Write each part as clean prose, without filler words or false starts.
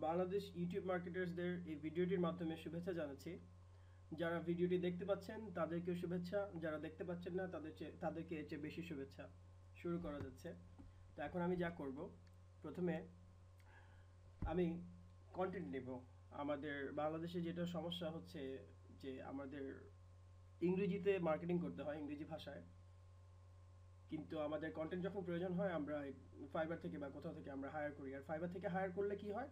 Bangladesh YouTube মার্কেটার্সদের এই ভিডিওটির মাধ্যমে শুভেচ্ছা জানাচ্ছি। যারা ভিডিওটি দেখতে পাচ্ছেন তাদেরকেও শুভেচ্ছা, যারা দেখতে পাচ্ছেন না তাদেরকে এর চেয়ে বেশি শুভেচ্ছা। শুরু করা যাচ্ছে। তো এখন আমি যা করব, প্রথমে আমি কন্টেন্ট নেব। আমাদের বাংলাদেশে যেটা সমস্যা হচ্ছে যে আমাদের ইংরেজিতে মার্কেটিং করতে হয়, ইংরেজি ভাষায়, কিন্তু আমাদের কন্টেন্ট যখন প্রয়োজন হয় আমরা ফাইবার থেকে বা কোথাও থেকে আমরা হায়ার করি। আর ফাইবার থেকে হায়ার করলে কি হয়,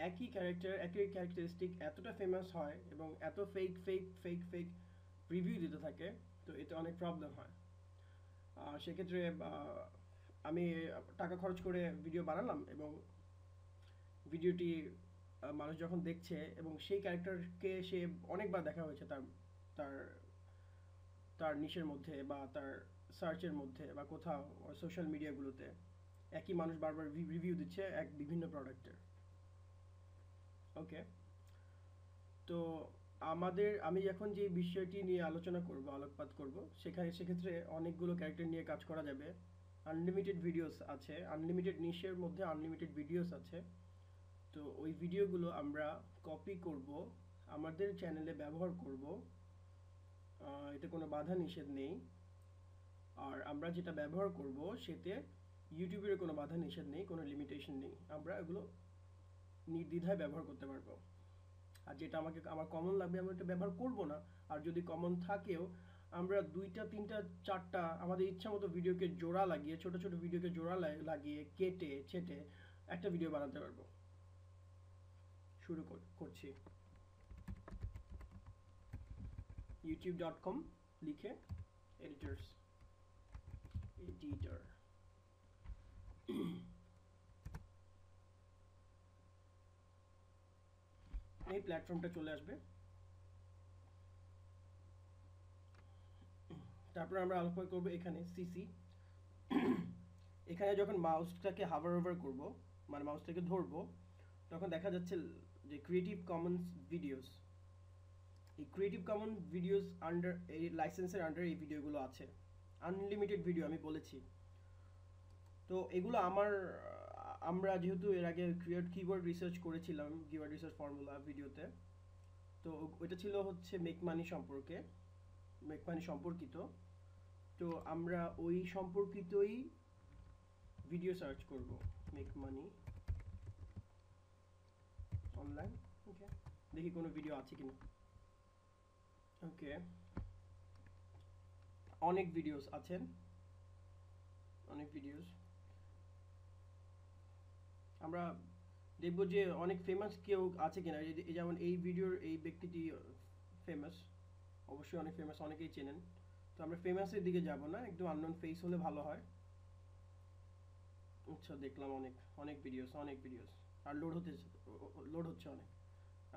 একই ক্যারেক্টারিস্টিক এতটা ফেমাস হয় এবং এত fake fake fake fake review দিতে থাকে, তো এতে অনেক প্রবলেম হয়। সেক্ষেত্রে আমি টাকা খরচ করে ভিডিও বানালাম এবং ভিডিওটি মানুষ যখন দেখছে এবং সেই ক্যারেক্টারকে সে অনেকবার দেখা হয়েছে তার তার তার নিশের মধ্যে বা তার সার্চের মধ্যে বা কোথাও সোশ্যাল মিডিয়াগুলোতে একই মানুষ বারবার রিভিউ দিচ্ছে বিভিন্ন প্রোডাক্টের। ওকে, তো আমি এখন যে বিষয়টি নিয়ে আলোচনা করব, আলোকপাত করব, সেক্ষেত্রে অনেকগুলো ক্যারেক্টার নিয়ে কাজ করা যাবে। আনলিমিটেড ভিডিওস আছে, আনলিমিটেড নিশের মধ্যে আনলিমিটেড ভিডিওস আছে। তো ওই ভিডিওগুলো আমরা কপি করব, আমাদের চ্যানেলে ব্যবহার করব, এতে কোনো বাধা নিষেধ নেই। আর আমরা যেটা ব্যবহার করব সেতে ইউটিউবের কোনো বাধা নিষেধ নেই, কোনো লিমিটেশন নেই। আমরা এগুলো নির্দ্বিধায় ব্যবহার করতে পারবো। আর যেটা আমার কমন লাগবে আমি ওটা ব্যবহার করব না। আর যদি কমন থাকেও আমরা 2টা 3টা 4টা আমাদের ইচ্ছা মতো ভিডিওকে জোড়া লাগিয়ে, ছোট ছোট ভিডিওকে জোড়া লাগিয়ে কেটে ছেটে একটা ভিডিও বানাতে পারবো। শুরু করছি। youtube.com লিখে এডিটর এই প্ল্যাটফর্মটা চলে আসবে। তারপর আমরা আলোচনা করব এখানে সিসি। এখানে যখন মাউসটাকে হাভার ওভার করব, মানে মাউসটাকে ধরবো, তখন দেখা যাচ্ছে যে ক্রিয়েটিভ কমন্স ভিডিওস। এই ক্রিয়েটিভ কমন্স ভিডিওস আন্ডার এই লাইসেন্সের আন্ডার এই ভিডিওগুলো আছে। আনলিমিটেড ভিডিও আমি বলেছি। তো এগুলো আমরা যেহেতু এর আগে কিওয়ার্ড রিসার্চ করেছিলাম, কিওয়ার্ড রিসার্চ ফর্মুলা ভিডিওতে, তো ওইটা ছিল হচ্ছে মেক মানি সম্পর্কিত। তো আমরা ওই সম্পর্কিতই ভিডিও সার্চ করব, মেক মানি অনলাইন। ওকে, দেখি কোনো ভিডিও আছে কিনা। ওকে, অনেক ভিডিওস আছেন, অনেক ভিডিওস। আমরা দেখব যে অনেক ফেমাস কেউ আছে কিনা। যেমন এই ভিডিওর এই ব্যক্তিটি ফেমাস, অবশ্যই অনেক ফেমাস, অনেকেই চেনেন। তো আমরা ফেমাসের দিকে যাব না, একদম আননোন ফেস হলে ভালো হয়। আচ্ছা, দেখলাম অনেক ভিডিওস আর লোড হচ্ছে অনেক।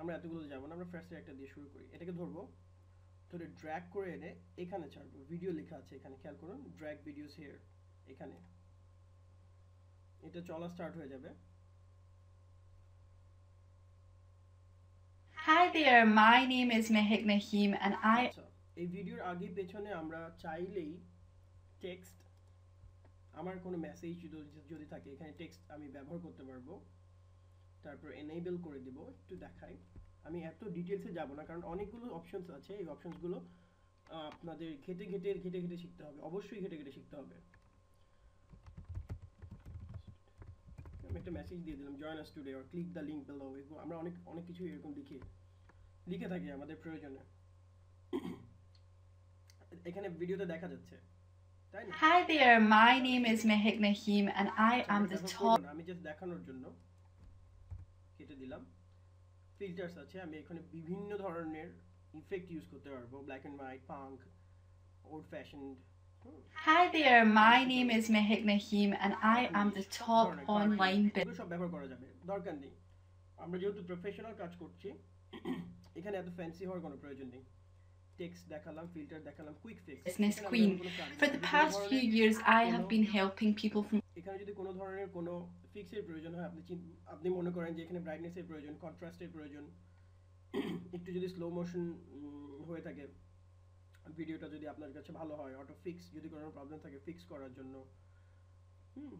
আমরা এতগুলো যাব না, আমরা ফার্স্টে একটা দিয়ে শুরু করি। এটাকে ধরবো, ধরে ড্র্যাগ করে এনে এখানে ছাড়বো। ভিডিও লেখা আছে এখানে, খেয়াল করুন, ড্র্যাগ ভিডিওস হিয়ার। এখানে এটা চলা স্টার্ট হয়ে যাবে। Hi there, my name is Mehek Naheem and I এই ভিডিওর আগে পেছনে আমরা চাইলেই টেক্সট, আমার কোনো মেসেজ যদি থাকে এখানে টেক্সট আমি ব্যবহার করতে পারবো। তারপর এনেবল করে দিব। একটু দেখাই, আমি এত ডিটেলসে যাব না কারণ অনেকগুলো অপশনস আছে। এই অপশনসগুলো আপনাদের ঘেটে ঘেটে শিখতে হবে, অবশ্যই ঘেটে ঘেটে শিখতে হবে। আমি একটা মেসেজ দিয়ে দিলাম, join us today or click the link below. আমরা অনেক কিছু এরকম লিখে থাকি আমাদের প্রয়োজনে। এখানে ভিডিওতে দেখা যাচ্ছে, তাই না? Hi there, my name is Mehek Naheem and I am the top আমি জাস্ট দেখানোর জন্য কেটে দিলাম। ফিল্টারস আছে, আমি এখানে বিভিন্ন ধরনের ইফেক্ট ইউজ করতে পারবো, black and white, punk, old fashioned. Hi there, my name is Mehek Naheem and I am the top online এগুলো সব ব্যবহার করা যাবে, দরকার নেই। আমরা যেহেতু প্রফেশনাল কাজ করছি, এখানে এত ফ্যান্সি হওয়ার কোনো প্রয়োজন নেই। টেক্সট দেখালাম, ফিল্টার দেখালাম, quick fix. business queen. For the past few years, I have been helping people from এখানে যদি কোনো ধরনের কোনো ফিক্সের প্রয়োজন হয়, আপনি মনে করেন যে এখানে ব্রাইটনেসের প্রয়োজন, কন্ট্রাস্টের প্রয়োজন, একটু যদি স্লো মোশন হয়ে থাকে, ভিডিওটা যদি আপনার কাছে ভালো হয়, অটো ফিক্স যদি কোনো প্রবলেম থাকে ফিক্স করার জন্য,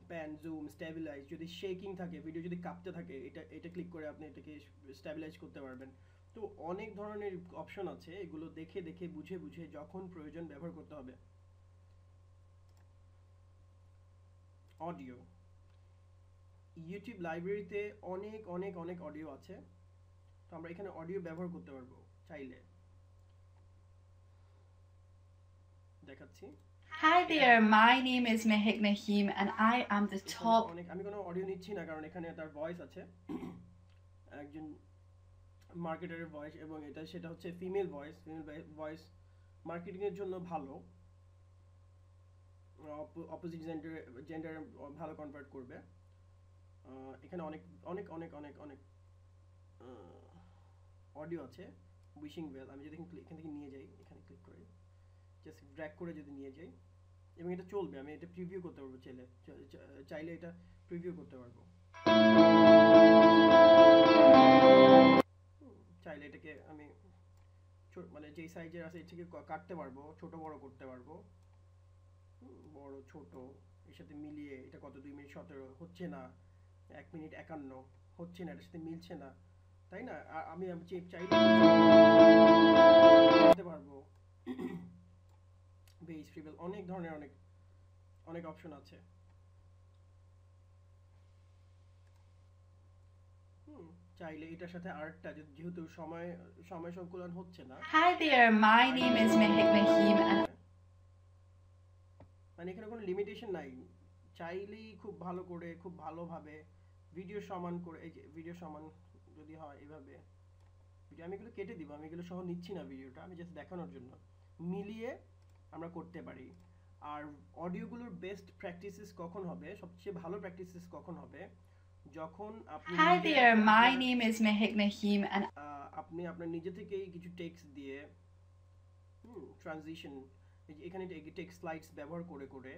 প্যান, জুম, স্ট্যাবিলাইজ, যদি শেকিং থাকে, ভিডিও যদি কাঁপতে থাকে, এটা ক্লিক করে আপনি এটাকে স্ট্যাবিলাইজ করতে পারবেন। তো অনেক ধরনের অপশন আছে, এগুলো দেখে দেখে বুঝে বুঝে যখন প্রয়োজন ব্যবহার করতে হবে। অডিও, ইউটিউব লাইব্রেরিতে অনেক অনেক অনেক অডিও আছে, তো আমরা এখানে অডিও ব্যবহার করতে পারবো চাইলে। দেখাচ্ছি। Hi there, my name is Mehek Nahim and I am the top. আমি কোনো অডিও নিচ্ছি না কারণ এখানে তার ভয়েস আছে, একজন মার্কেটারের ভয়েস, এবং সেটা হচ্ছে ফিমেল ভয়েস মার্কেটিং এর জন্য ভালো, অপোজিট জেন্ডার ভালো কনভার্ট করবে। এখানে অনেক অনেক অনেক অনেক অনেক অডিও আছে। উইশিং ওয়েল, আমি যদি এখান থেকে নিয়ে যাই, এখানে ক্লিক করে জাস্ট ড্র্যাগ করে যদি নিয়ে যাই, এবং এটা চলবে, আমি এটা প্রিভিউ করতে পারবো, চাইলে এটা প্রিভিউ করতে পারবো, চাইলে এটাকে আমি মানে যেই সাইজের আছে এর থেকে কাটতে পারবো, ছোট বড় করতে পারবো, বড় ছোট এর সাথে মিলিয়ে এটা কত 2 মিনিট 17 হচ্ছে না, 1 মিনিট 51 হচ্ছে না, এটার সাথে মিলছে না, তাই না? আমি চাইলে করতে পারবো। বেস ট্রিপল, অনেক ধরনের অনেক অনেক অপশন আছে। চাইলে এটার সাথে আরেকটা, যেহেতু সময় সংকুলন হচ্ছে না। Hi there, my name is Mehek Nahim and মানে এখানে কোনো লিমিটেশন নাই, চাইলেই খুব ভালো করে খুব ভালোভাবে ভিডিও সমান করে, এই যে ভিডিও সমান যদি হয় এভাবে ভিডিও, আমি এগুলো কেটে দিব, আমি এগুলো সহ নিচ্ছি না ভিডিওটা, আমি জাস্ট দেখানোর জন্য মিলিয়ে আমরা করতে পারি। আর অডিওগুলোর বেস্ট প্র্যাকটিসেস কখন হবে, সবচেয়ে ভালো প্র্যাকটিসেস কখন হবে, যখন আপনি Hi there, my name is Mehek Nahim and আপনি আপনার নিজে থেকেই কিছু টেক্সট দিয়ে ট্রানজিশন, এখানে টেক্সট স্লাইডস ব্যবহার করে করে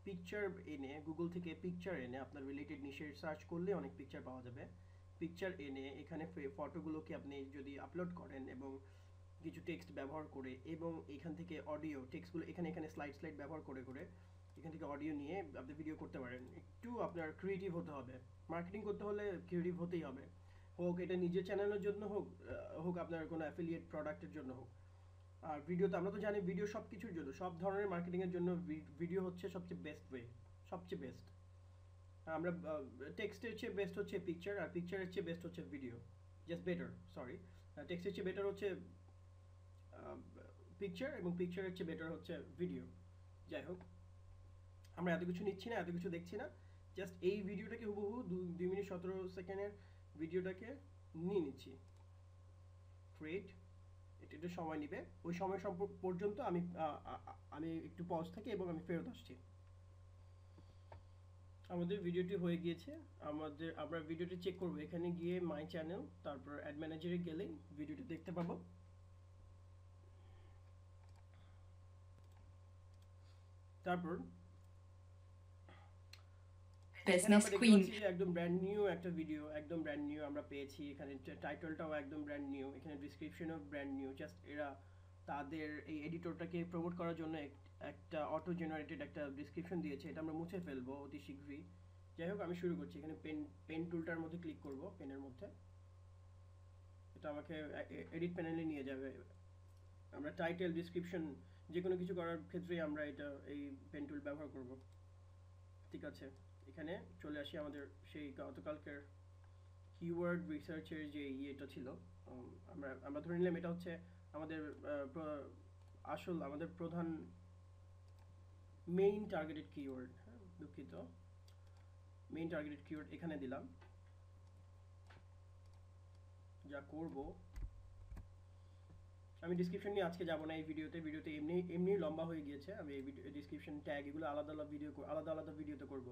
পিকচার এনে, গুগল থেকে পিকচার এনে, আপনার রিলেটেড নিশের সার্চ করলে অনেক পিকচার পাওয়া যাবে, পিকচার এনে এখানে ফটোগুলোকে আপনি যদি আপলোড করেন এবং কিছু টেক্সট ব্যবহার করে, এবং এখান থেকে অডিও টেক্সটগুলো এখানে স্লাইড ব্যবহার করে করে এখান থেকে অডিও নিয়ে আপনি ভিডিও করতে পারেন। একটু আপনার ক্রিয়েটিভ হতে হবে, মার্কেটিং করতে হলে ক্রিয়েটিভ হতেই হবে, হোক এটা নিজের চ্যানেলের জন্য হোক আপনার কোনো অ্যাফিলিয়েট প্রোডাক্টের জন্য হোক। আর ভিডিও তো আমরা তো জানি, ভিডিও সব কিছুর জন্য, সব ধরনের মার্কেটিং এর জন্য ভিডিও হচ্ছে সবচেয়ে বেস্ট ওয়ে, সবচেয়ে বেস্ট। আমরা টেক্সটের চেয়ে বেস্ট হচ্ছে পিকচার, আর পিকচারের চেয়ে বেস্ট হচ্ছে ভিডিও, জাস্ট বেটার, সরি, টেক্সটের চেয়ে বেটার হচ্ছে পিকচার, এবং পিকচারের চেয়ে বেটার হচ্ছে ভিডিও। যাই হোক, আমরা এত কিছু নিচ্ছি না, এত কিছু দেখছি না, জাস্ট এই ভিডিওটাকে হুবহু 2 মিনিট 17 সেকেন্ডের ভিডিওটাকে নিয়ে নিচ্ছি, ক্রিয়েট, এটা একটু সময় নেবে, ওই সময় পর্যন্ত আমি একটু পজ থাকি এবং আমি ফেরত আসছি। আমাদের ভিডিওটি হয়ে গিয়েছে, আমরা ভিডিওটি চেক করব, এখানে গিয়ে মাই চ্যানেল, তারপর অ্যাড ম্যানেজারে গেলেই ভিডিওটি দেখতে পাবো। তারপর Business Queen. একদম ব্র্যান্ড নিউ একটা ভিডিও, একদম ব্র্যান্ড নিউ আমরা পেয়েছি, এখানে টাইটেলটাও একদম ব্র্যান্ড নিউ, এখানে ডেসক্রিপশনও ব্র্যান্ড নিউ, জাস্ট এরা তাদের এই এডিটরটাকে প্রমোট করার জন্য একটা অটো জেনারেটেড একটা ডেসক্রিপশন দিয়েছে, এটা আমরা মুছে ফেলবো অতি শীঘ্রই। যাই হোক, আমি শুরু করছি, এখানে পেন টুলটার মধ্যে ক্লিক করব, পেনের মধ্যে, এটা আমাকে এডিট প্যানেলে নিয়ে যাবে। আমরা টাইটেল, ডেসক্রিপশন যে কোনো কিছু করার ক্ষেত্রে আমরা এই পেন টুল ব্যবহার করব। ঠিক আছে, এখানে চলে আসি আমাদের সেই গতকালকের কিওয়ার্ড রিসার্চের যে ইয়েটা ছিল, আমরা ধরে নিলাম এটা হচ্ছে আমাদের আমাদের প্রধান মেইন টার্গেটেড কিওয়ার্ড, দুঃখিত, মেইন টার্গেটেড কিওয়ার্ড এখানে দিলাম। যা করব, আমি ডেসক্রিপশন নিয়ে আজকে যাব না এই ভিডিওতে এমনি লম্বা হয়ে গিয়েছে, আমি এই ডেসক্রিপশন ট্যাগ এগুলো আলাদা আলাদা ভিডিওতে করব,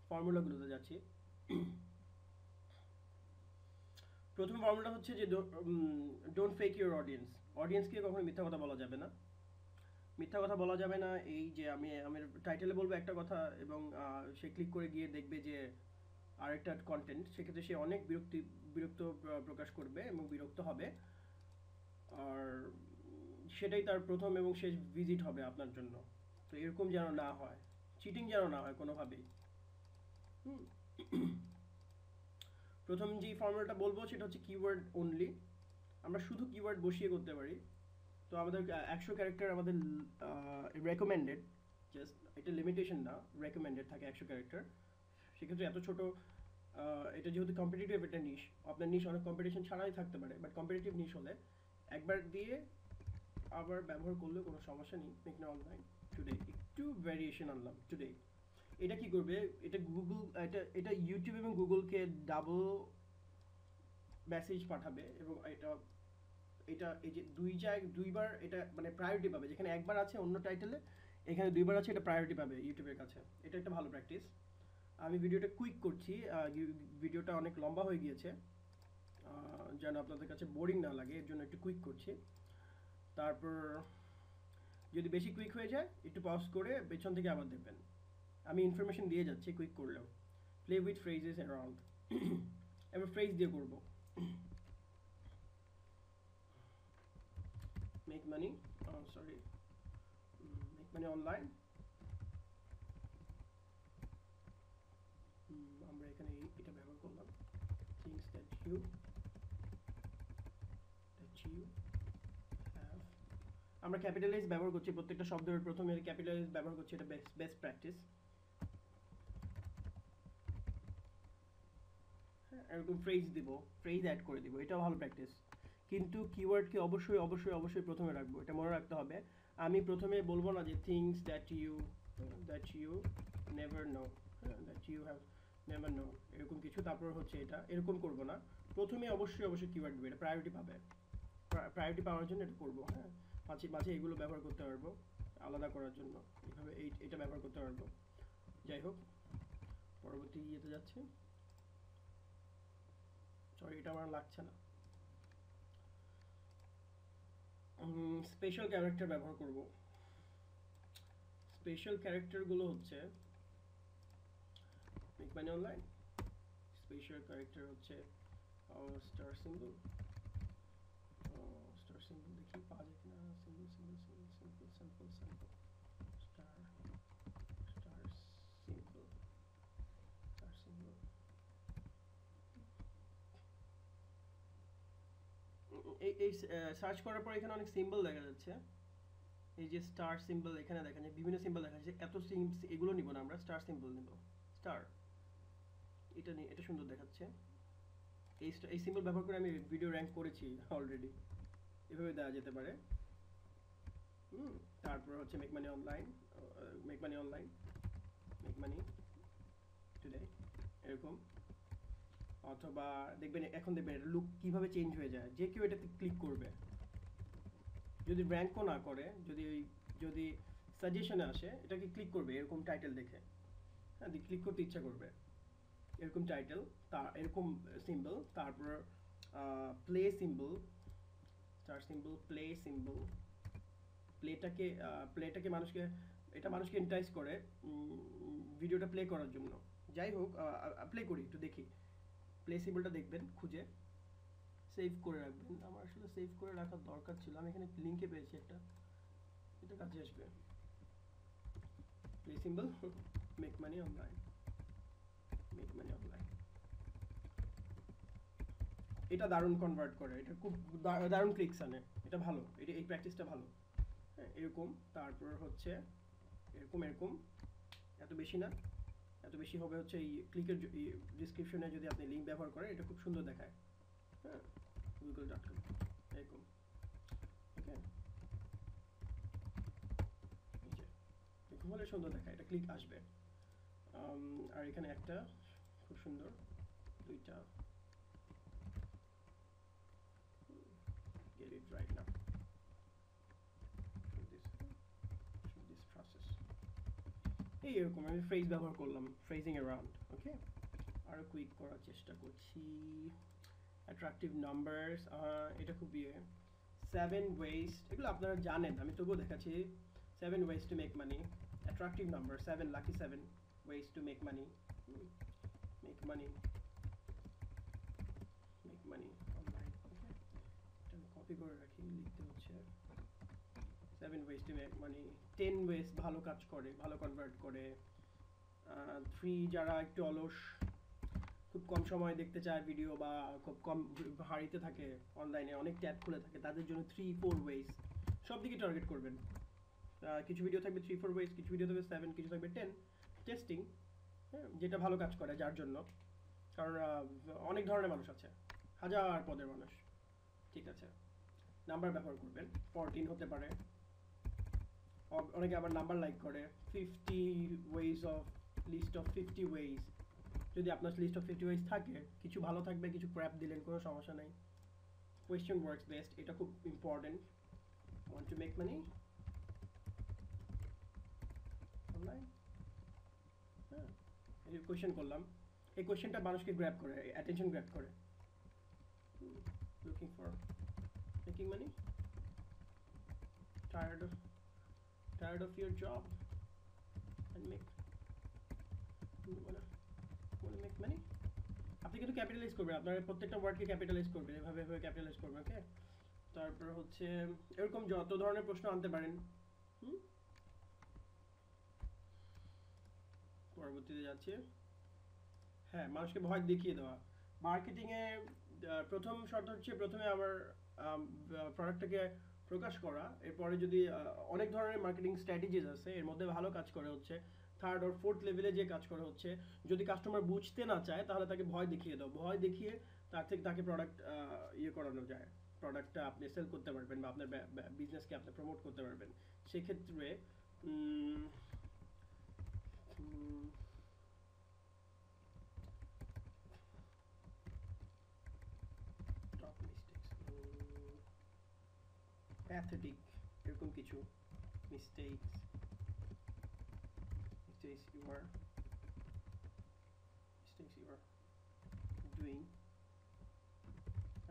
ফর্মুলাগুলোতে যাচ্ছি। প্রথম ফর্মুলা হচ্ছে যে ডোন্ট ফেক ইউর অডিয়েন্সকে কখনো মিথ্যা কথা বলা যাবে না। মিথ্যা কথা বলা যাবে না, এই যে আমার টাইটেলে বলবো একটা কথা এবং সে ক্লিক করে গিয়ে দেখবে যে আরেকটা কন্টেন্ট, সেক্ষেত্রে সে অনেক বিরক্ত প্রকাশ করবে এবং বিরক্ত হবে, আর সেটাই তার প্রথম এবং শেষ ভিজিট হবে আপনার জন্য। তো এরকম যেন না হয়, চিটিং যেন না হয় কোনোভাবেই। প্রথম যে ফর্মুলাটা বলবো সেটা হচ্ছে কিওয়ার্ড অনলি। আমরা শুধু কিওয়ার্ড বসিয়ে করতে পারি। তো আমাদের 100 ক্যারেক্টার আমাদের রেকমেন্ডেড, জাস্ট এটা লিমিটেশন না, রেকমেন্ডেড থাকে 100 ক্যারেক্টার। সেক্ষেত্রে এত ছোট, এটা যেহেতু কম্পিটিটিভ একটা নিশ, আপনার নিশ অনেক কম্পিটিশন ছাড়াই থাকতে পারে, বাট কম্পিটিটিভ নিশ হলে একবার দিয়ে আবার ব্যবহার করলে কোনো সমস্যা নেই। মেঘনা অনলাইন টুডে একটু ভ্যারিয়েশন আনলাম টুডে। এটা কি করবে, এটা গুগল, এটা ইউটিউব এবং গুগলকে ডাবল মেসেজ পাঠাবে, এবং এটা এই যে দুইবার এটা মানে প্রায়োরিটি পাবে। যেখানে একবার আছে অন্য টাইটেলে, এখানে দুইবার আছে, এটা প্রায়োরিটি পাবে ইউটিউবের কাছে। এটা একটা ভালো প্র্যাকটিস। আমি ভিডিওটা কুইক করছি, ভিডিওটা অনেক লম্বা হয়ে গিয়েছে, যেন আপনাদের কাছে বোরিং না লাগে, এর জন্য একটু কুইক করছি। তারপর যদি বেশি কুইক হয়ে যায় একটু পজ করে পেছন থেকে আবার দেখবেন। আমি ইনফরমেশন দিয়ে যাচ্ছি কুইক করলেও। প্লে উইথ ফ্রেজেস অ্যারাউন্ড, এবার ফ্রেজ দিয়ে করবো। Make money, sorry, make money online. আমরা এখানে এটা ব্যবহার করলাম, থিংস দ্যাট ইউ হ্যাভ। আমরা ক্যাপিটালাইজ ব্যবহার করছি, প্রত্যেকটা শব্দের প্রথমে ক্যাপিটালাইজ ব্যবহার করছি, এটা বেস্ট প্র্যাকটিস। এরকম ফ্রেজ দিব, ফ্রেজ অ্যাড করে দিব, এটাও ভালো প্র্যাকটিস। কিন্তু কিওয়ার্ডকে অবশ্যই অবশ্যই অবশ্যই প্রথমে রাখবো, এটা মনে রাখতে হবে। আমি প্রথমে বলবো না যে things that you never know, that you have never know, এরকম কিছু। তারপর হচ্ছে এটা এরকম করব না, প্রথমে অবশ্যই অবশ্যই কিওয়ার্ড দেবে, এটা প্রায়োরিটি পাবে। প্রায়োরিটি পাওয়ার জন্য এটা করবো। হ্যাঁ, মাঝে মাঝে এগুলো ব্যবহার করতে পারবো আলাদা করার জন্য, এইভাবে এটা ব্যবহার করতে পারবো। যাই হোক, পরবর্তী ইয়েতে যাচ্ছে। সরি, এটা আমার লাগছে না। স্পেশাল ক্যারেক্টার ব্যবহার করব। স্পেশাল ক্যারেক্টারগুলো হচ্ছে make money online. Special character হচ্ছে স্টার সিম্বল। স্টার সিম্বল দেখি পাওয়া যায় কিনা। Symbol symbol symbol simple simple simple star star symbol star symbol. এই সার্চ করার পর এখানে অনেক সিম্বল দেখা যাচ্ছে। এই যে স্টার সিম্বল এখানে দেখা যায়, বিভিন্ন সিম্বল দেখা যাচ্ছে। এত এগুলো নিব না, আমরা স্টার সিম্বল নিব। স্টার, এটা সুন্দর দেখাচ্ছে। এই সিম্বল ব্যবহার করে আমি ভিডিও র্যাঙ্ক করেছি অলরেডি, এভাবে দেওয়া যেতে পারে। তারপর হচ্ছে make money online, make money online, make money today, এরকম। অথবা দেখবেন, এখন দেখবেন এটা লুক কিভাবে চেঞ্জ হয়ে যায়, যে কেউ এটাতে ক্লিক করবে, যদি র্যাঙ্কও না করে, যদি সাজেশনে আসে, এটাকে ক্লিক করবে এরকম টাইটেল দেখে। হ্যাঁ, ক্লিক করতে ইচ্ছা করবে, এরকম টাইটেল, এরকম সিম্বল। তারপর play symbol, star symbol, play symbol. প্লেটাকে মানুষকে এন্টাইজ করে ভিডিওটা প্লে করার জন্য। যাই হোক, প্লে করি, একটু দেখি। প্লে সিম্বলটা দেখবেন, খুঁজে সেভ করে রাখবেন। আমার আসলে সেভ করে রাখার দরকার ছিল, আমি এখানে লিঙ্কে পেয়েছি একটা, এটা কাজে আসবে। Play symbol, make money online, make money online. এটা দারুণ কনভার্ট করে, এটা খুব দারুণ ক্লিকস আনে, এটা ভালো, এই প্র্যাকটিসটা ভালো। হ্যাঁ, এরকম। তারপর হচ্ছে এরকম এরকম, এত বেশি না, এত বেশি হবে হচ্ছে এই ক্লিকের ডিসক্রিপশনে যদি আপনি লিঙ্ক ব্যবহার করেন, এটা খুব সুন্দর দেখায়। হ্যাঁ, google.com এরকম। ওকে, এই যে এরকম হলে সুন্দর দেখায়, এটা ক্লিক আসবে। আর এখানে একটা খুব সুন্দর, দুইটা, get it right now, this process। এই এরকম আমি ফ্রেজ ব্যবহার করলাম, ফ্রেজিং অ্যারাউন্ড। ওকে, আরো কুইক করার চেষ্টা করছি। অ্যাট্রাকটিভ নাম্বারস, এটা খুব 7 ways, এগুলো আপনারা জানেন, আমি তবুও দেখাচ্ছি। 7 ways to make money, attractive number 7, lucky 7 ways to make money, make money online। ওকে, এটা আমি কপি করে রাখি, লিখতে হচ্ছে 7 7 ways to make money, 10 ways ভালো কাজ করে, ভালো কনভার্ট করে, 3 যারা একটু অলস, খুব কম সময় দেখতে চায় ভিডিও বা খুব কম হারিতে থাকে অনলাইনে, অনেক ট্যাব খুলে থাকে, তাদের জন্য 3-4 ওয়েজ, সব দিকে টার্গেট করবেন। কিছু ভিডিও থাকবে 3-4 ওয়েজ, কিছু ভিডিও থাকবে 7, কিছু থাকবে 10 টেস্টিং, হ্যাঁ, যেটা ভালো কাজ করে যার জন্য। কারণ অনেক ধরনের মানুষ আছে, হাজার পদের মানুষ, ঠিক আছে। নাম্বার ব্যবহার করবেন, 14 হতে পারে, অনেকে আবার নাম্বার লাইক করে। 50 ways of, list of 50 ways, যদি আপনার লিস্ট অফ 50 ওয়েজ থাকে, কিছু ভালো থাকবে, কিছু ক্র্যাপ দিলেন, কোনো সমস্যা নেই। কোয়েশ্চেন ওয়ার্কস বেস্ট, এটা খুব important. Want to make money online, হ্যাঁ, এই কোয়েশ্চেন করলাম, এই কোয়েশ্চেনটা মানুষকে গ্র্যাব করে, অ্যাটেনশন গ্র্যাব করে। Looking for making money, tired of your job and wanna make money. আপনি কিন্তু ক্যাপিটালাইজ করবেন, আপনার প্রত্যেকটা ওয়ার্ডকে ক্যাপিটালাইজ করবেন, এভাবে ক্যাপিটালাইজ করবেন, ওকে। তারপর হচ্ছে এরকম যত ধরনের প্রশ্ন আনতে পারেন। পরবর্তীতে যাচ্ছে, হ্যাঁ, মানুষকে ভয় দেখিয়ে দেওয়া। মার্কেটিংয়ে প্রথম শর্ত হচ্ছে প্রথমে আমার প্রোডাক্টটাকে প্রকাশ করা, এরপরে যদি অনেক ধরনের মার্কেটিং স্ট্র্যাটেজিস আছে, এর মধ্যে ভালো কাজ করে হচ্ছে 3rd or 4th লেভেলে যে কাজ করা হচ্ছে, যদি কাস্টমার বুঝতে না চায় তাহলে তাকে ভয় দেখিয়ে দাও, ভয় দেখিয়ে তার থেকে তাকে প্রোডাক্ট করানো যায়, প্রোডাক্টটা আপনি সেল করতে পারবেন বা আপনার বিজনেসকে আপনি প্রমোট করতে পারবেন। সেক্ষেত্রে প্যাথেটিক এরকম কিছু mistakes you are doing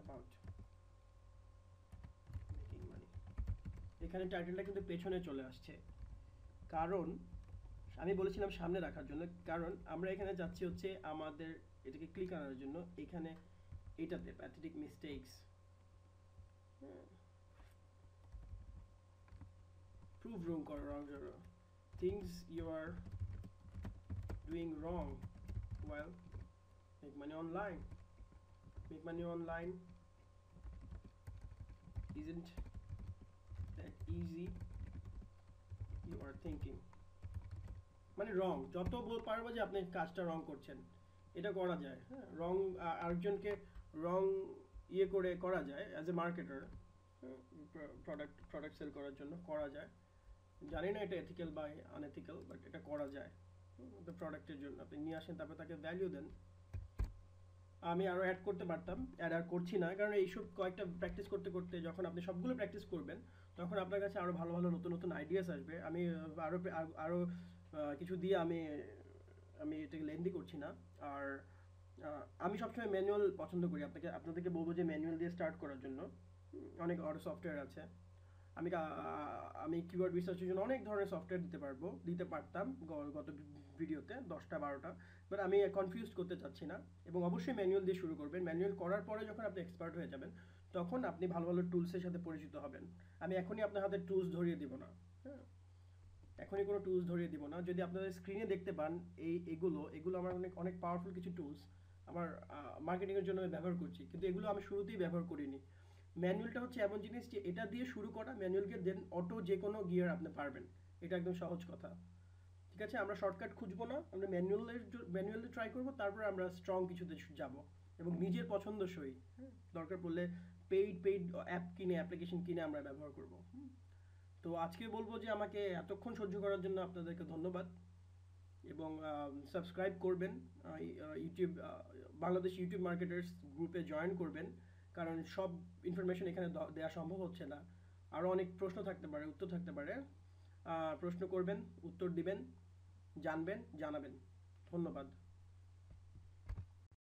about making money। এখানে টাইটেলটা কিন্তু পেছনে চলে আসছে, কারণ আমি বলেছিলাম সামনে রাখার জন্য, কারণ আমরা এখানে যাচ্ছি হচ্ছে আমাদের এটাকে ক্লিক আনার জন্য, এখানে এটাতে pathetic mistakes, prove wrong things you are doing wrong while make money online isn't that easy you are thinking। মানে রং যত পারবো যে আপনি কাজটা রং করছেন, এটা করা যায়, হ্যাঁ, রং আরেকজনকে রং করে করা যায় as a marketer, product sell করার জন্য করা যায়। জানি না এটা এথিক্যাল বা আনএথিক্যাল, বাট এটা করা যায়। প্রোডাক্টের জন্য আপনি নিয়ে আসেন, তারপর তাকে ভ্যালু দেন। আমি আরও অ্যাড করতে পারতাম, আর করছি না, কারণ এইসব কয়েকটা প্র্যাকটিস করতে করতে যখন আপনি সবগুলো প্র্যাকটিস করবেন, তখন আপনার কাছে আরও ভালো ভালো নতুন আইডিয়াস আসবে। আমি আরও কিছু দিয়ে আমি এটাকে লেন্দি করছি না। আর আমি সবসময় ম্যানুয়াল পছন্দ করি, আপনাদেরকে বলবো যে ম্যানুয়াল দিয়ে স্টার্ট করার জন্য অনেক আরও সফটওয়্যার আছে। আমি কিওয়ার্ড রিসার্চের জন্য অনেক ধরনের সফটওয়্যার দিতে পারতাম গত ভিডিওতে 10টা 12টা, বাট আমি কনফিউজ করতে চাচ্ছি না। এবং অবশ্যই ম্যানুয়াল দিয়ে শুরু করবেন। ম্যানুয়াল করার পরে যখন আপনি এক্সপার্ট হয়ে যাবেন, তখন আপনি ভালো ভালো টুলসের সাথে পরিচিত হবেন। আমি এখনই আপনার হাতে টুলস ধরিয়ে দিব না, হ্যাঁ, এখনই কোনো টুলস ধরিয়ে দিব না। যদি আপনাদের স্ক্রিনে দেখতে পান এগুলো আমার অনেক পাওয়ারফুল কিছু টুলস আমার মার্কেটিংয়ের জন্য আমি ব্যবহার করছি, কিন্তু এগুলো আমি শুরুতেই ব্যবহার করিনি। ম্যানুয়ালটা হচ্ছে এমন জিনিস যে এটা দিয়ে শুরু করা, ম্যানুয়ালকে দেন অটো যে কোনো গিয়ার আপনি পারবেন, এটা একদম সহজ কথা, ঠিক আছে। আমরা শর্টকাট খুঁজবো না, আমরা ম্যানুয়ালি ট্রাই করবো, তারপরে আমরা স্ট্রং কিছুতে যাব এবং নিজের পছন্দসই, দরকার পড়লে পেইড অ্যাপ্লিকেশন কিনে আমরা ব্যবহার করব। তো আজকে বলবো যে আমাকে এতক্ষণ সহ্য করার জন্য আপনাদেরকে ধন্যবাদ, এবং সাবস্ক্রাইব করবেন, বাংলাদেশ ইউটিউব মার্কেটার্স গ্রুপে জয়েন করবেন, কারণ সব ইনফরমেশন এখানে দেওয়া সম্ভব হচ্ছে না। আরও অনেক প্রশ্ন থাকতে পারে, উত্তর থাকতে পারে, প্রশ্ন করবেন, উত্তর দিবেন, জানবেন, জানাবেন। ধন্যবাদ।